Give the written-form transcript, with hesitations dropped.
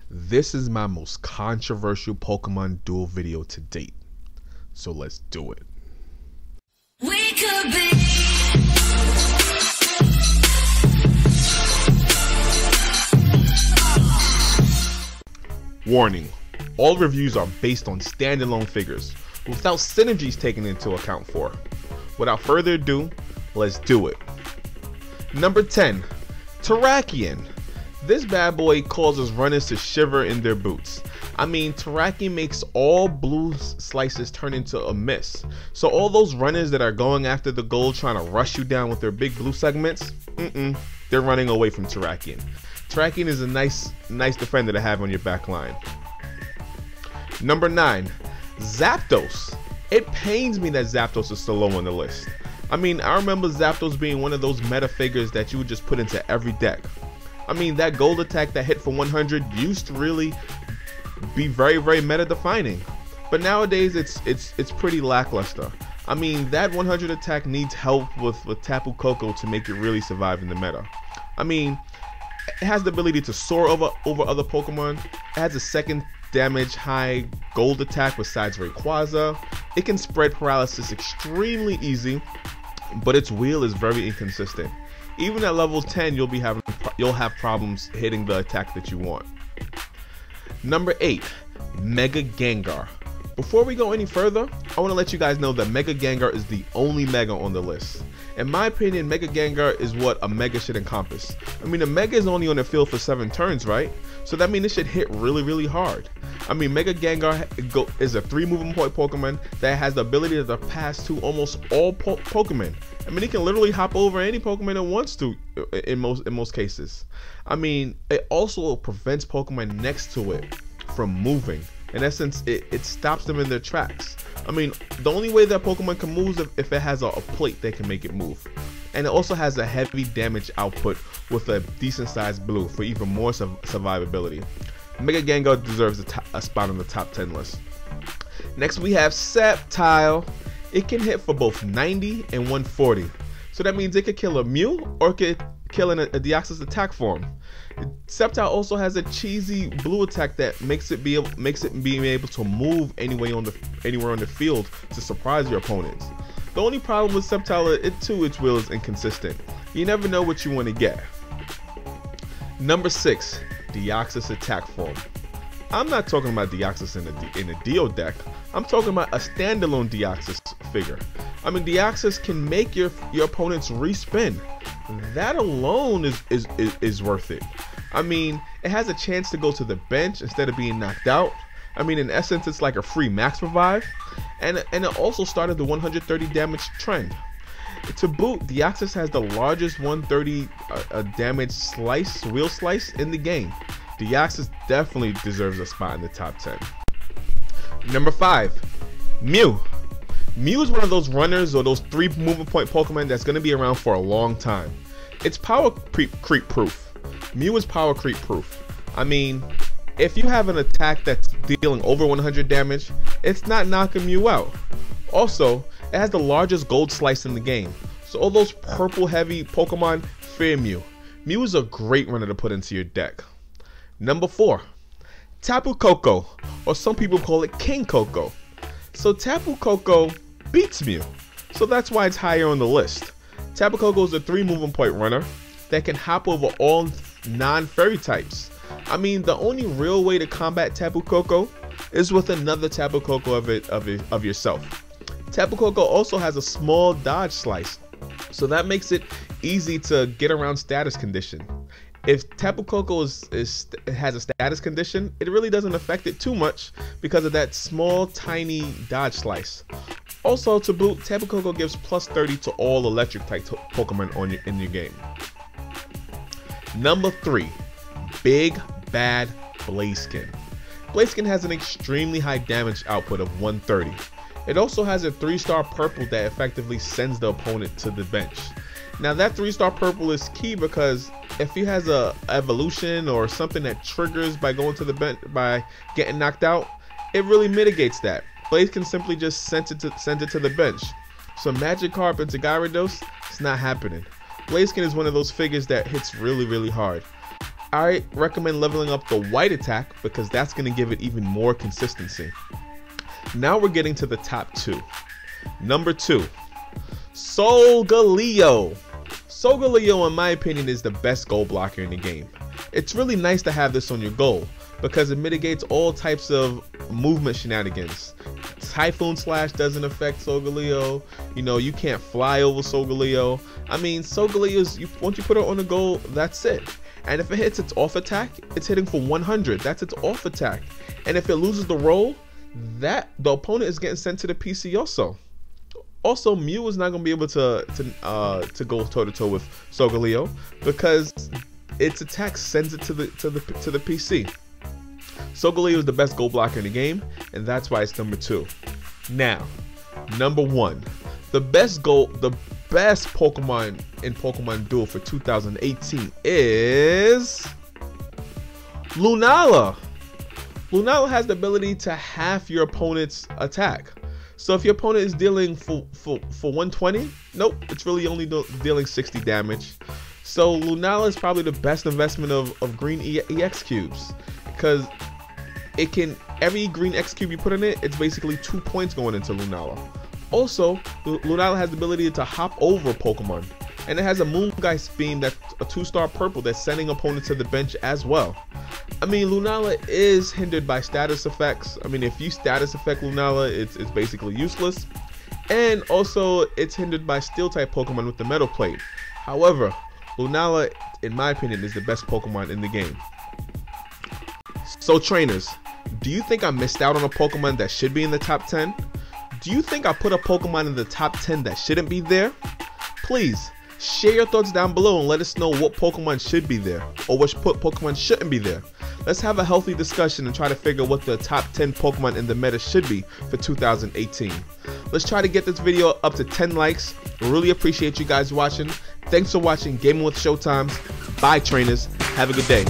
This is my most controversial Pokemon Duel video to date. So let's do it. We could be. Warning, all reviews are based on standalone figures, without synergies taken into account for. Without further ado, let's do it. Number 10, Terrakion. This bad boy causes runners to shiver in their boots. I mean, Terrakion makes all blue slices turn into a miss. So all those runners that are going after the goal trying to rush you down with their big blue segments, they're running away from Terrakion. Terrakion is a nice defender to have on your back line. Number 9, Zapdos. It pains me that Zapdos is so low on the list. I mean, I remember Zapdos being one of those meta figures that you would just put into every deck. I mean, that gold attack that hit for 100 used to really be very meta defining, but nowadays it's pretty lackluster. I mean, that 100 attack needs help with Tapu Koko to make it really survive in the meta. I mean, it has the ability to soar over other Pokemon. It has a second damage high gold attack besides Rayquaza. It can spread paralysis extremely easy, but its wheel is very inconsistent. Even at level 10, you'll have problems hitting the attack that you want. Number 8, Mega Gengar. Before we go any further, I want to let you guys know that Mega Gengar is the only Mega on the list. In my opinion, Mega Gengar is what a Mega should encompass. I mean, a Mega is only on the field for 7 turns, right? So that means it should hit really hard. I mean, Mega Gengar is a 3 moving point Pokemon that has the ability to pass to almost all Pokemon. I mean, it can literally hop over any Pokemon it wants to in most cases. I mean, it also prevents Pokemon next to it from moving. In essence, it stops them in their tracks. I mean, the only way that Pokemon can move is if it has a plate that can make it move. And it also has a heavy damage output with a decent sized blue for even more survivability. Mega Gengar deserves a spot on the top 10 list. Next we have Sceptile. It can hit for both 90 and 140. So that means it could kill a Mew or it could kill a Deoxys Attack form. Sceptile also has a cheesy blue attack that makes it being able to move anywhere on the field to surprise your opponents. The only problem with Sceptile its wheel is inconsistent. You never know what you want to get. Number 6, Deoxys Attack form. I'm not talking about Deoxys in a Dio deck. I'm talking about a standalone Deoxys figure. I mean, Deoxys can make your opponents respin. That alone is worth it. I mean, it has a chance to go to the bench instead of being knocked out. I mean, in essence, it's like a free max revive, and it also started the 130 damage trend. To boot, Deoxys has the largest 130 damage wheel slice in the game. Deoxys definitely deserves a spot in the top 10. Number 5, Mew. Mew is one of those runners or those 3 moving point Pokemon that's going to be around for a long time. It's power creep proof. Mew is power creep proof. I mean, if you have an attack that's dealing over 100 damage, it's not knocking Mew out. Also, it has the largest gold slice in the game. So all those purple heavy Pokemon, fear Mew. Mew is a great runner to put into your deck. Number 4, Tapu Koko, or some people call it King Koko. So Tapu Koko beats Mew, so that's why it's higher on the list. Tapu Koko is a 3 moving point runner that can hop over all non-fairy types. I mean, the only real way to combat Tapu Koko is with another Tapu Koko of yourself. Tapu Koko also has a small dodge slice, so that makes it easy to get around status condition. If Tapu Koko has a status condition, it really doesn't affect it too much because of that small, tiny dodge slice. Also, to boot, Tapu Koko gives plus 30 to all electric type Pokemon in your game. Number 3, Big Bad Blaziken. Blaziken has an extremely high damage output of 130. It also has a 3-star purple that effectively sends the opponent to the bench. Now that 3-star purple is key because if he has a evolution or something that triggers by going to the bench by getting knocked out, it really mitigates that. Blaziken simply just send it to the bench. So Magikarp into Gyarados, it's not happening. Blaziken is one of those figures that hits really hard. I recommend leveling up the white attack because that's going to give it even more consistency. Now we're getting to the top 2. Number 2, Solgaleo. Solgaleo, in my opinion, is the best goal blocker in the game. It's really nice to have this on your goal because it mitigates all types of movement shenanigans. Typhoon Slash doesn't affect Solgaleo. You know, you can't fly over Solgaleo. I mean, Solgaleo's, once you put it on the goal, that's it. And if it hits its off attack, it's hitting for 100. That's its off attack. And if it loses the roll, the opponent is getting sent to the PC also. Also, Mew is not going to be able to go toe-to-toe with Solgaleo because its attack sends it to the PC. Solgaleo is the best goal blocker in the game, and that's why it's number 2. Now, number 1, the best Pokemon in Pokemon Duel for 2018 is Lunala. Lunala has the ability to half your opponent's attack. So if your opponent is dealing for 120, nope, it's really only dealing 60 damage. So Lunala is probably the best investment of green EX cubes because it can, every green X cube you put in it, it's basically 2 points going into Lunala. Also, Lunala has the ability to hop over Pokemon, and it has a Moongeist beam that's a 2-star purple that's sending opponents to the bench as well. I mean, Lunala is hindered by status effects. I mean, if you status effect Lunala, it's basically useless. And also, it's hindered by Steel-type Pokemon with the Metal Plate. However, Lunala, in my opinion, is the best Pokemon in the game. So trainers, do you think I missed out on a Pokemon that should be in the top 10? Do you think I put a Pokemon in the top 10 that shouldn't be there? Please, share your thoughts down below and let us know what Pokemon should be there or which Pokemon shouldn't be there. Let's have a healthy discussion and try to figure what the top 10 Pokemon in the meta should be for 2018. Let's try to get this video up to 10 likes. Really appreciate you guys watching. Thanks for watching Gaming with Showtimes. Bye trainers. Have a good day.